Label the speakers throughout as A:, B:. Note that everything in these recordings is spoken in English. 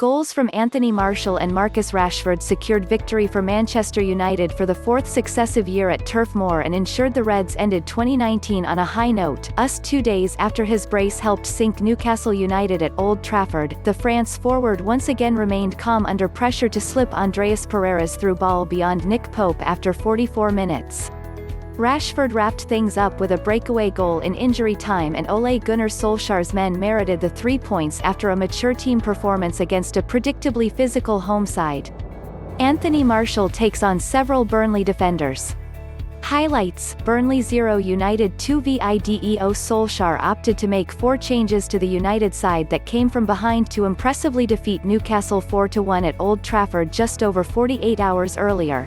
A: Goals from Anthony Martial and Marcus Rashford secured victory for Manchester United for the fourth successive year at Turf Moor and ensured the Reds ended 2019 on a high note. 2 days after his brace helped sink Newcastle United at Old Trafford, the France forward once again remained calm under pressure to slip Andreas Pereira's through ball beyond Nick Pope after 44 minutes. Rashford wrapped things up with a breakaway goal in injury time, and Ole Gunnar Solskjaer's men merited the 3 points after a mature team performance against a predictably physical home side. Anthony Martial takes on several Burnley defenders. Highlights: Burnley 0 United 2 Video. Solskjaer opted to make 4 changes to the United side that came from behind to impressively defeat Newcastle 4-1 at Old Trafford just over 48 hours earlier.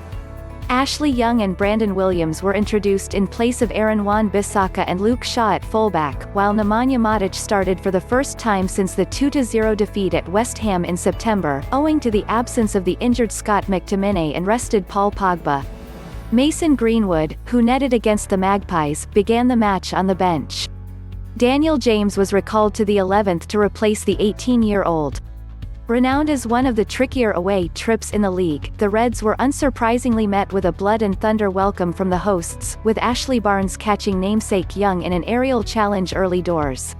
A: Ashley Young and Brandon Williams were introduced in place of Aaron Wan-Bissaka and Luke Shaw at fullback, while Nemanja Matic started for the first time since the 2-0 defeat at West Ham in September, owing to the absence of the injured Scott McTominay and rested Paul Pogba. Mason Greenwood, who netted against the Magpies, began the match on the bench. Daniel James was recalled to the 11th to replace the 18-year-old. Renowned as one of the trickier away trips in the league, the Reds were unsurprisingly met with a blood and thunder welcome from the hosts, with Ashley Barnes catching namesake Young in an aerial challenge early doors.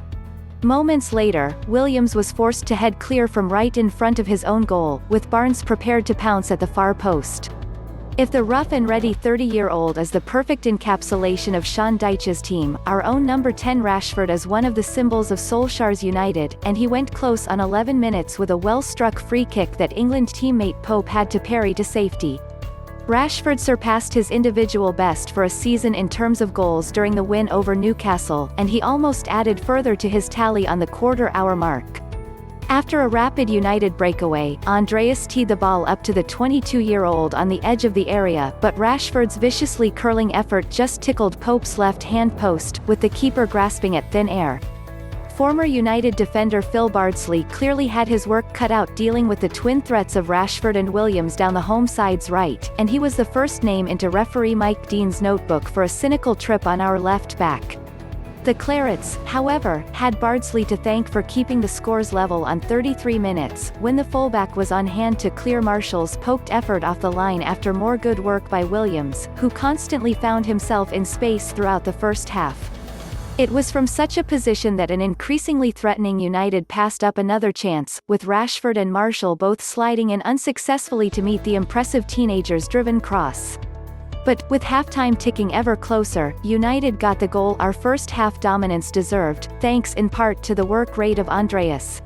A: Moments later, Williams was forced to head clear from right in front of his own goal, with Barnes prepared to pounce at the far post. If the rough-and-ready 30-year-old is the perfect encapsulation of Sean Dyche's team, our own number 10 Rashford is one of the symbols of Solskjaer's United, and he went close on 11 minutes with a well-struck free kick that England teammate Pope had to parry to safety. Rashford surpassed his individual best for a season in terms of goals during the win over Newcastle, and he almost added further to his tally on the quarter-hour mark. After a rapid United breakaway, Andreas teed the ball up to the 22-year-old on the edge of the area, but Rashford's viciously curling effort just tickled Pope's left-hand post, with the keeper grasping at thin air. Former United defender Phil Bardsley clearly had his work cut out dealing with the twin threats of Rashford and Williams down the home side's right, and he was the first name into referee Mike Dean's notebook for a cynical trip on our left back. The Clarets, however, had Bardsley to thank for keeping the scores level on 33 minutes, when the fullback was on hand to clear Martial's poked effort off the line after more good work by Williams, who constantly found himself in space throughout the first half. It was from such a position that an increasingly threatening United passed up another chance, with Rashford and Martial both sliding in unsuccessfully to meet the impressive teenagers' driven cross. But, with halftime ticking ever closer, United got the goal our first half dominance deserved, thanks in part to the work rate of Andreas.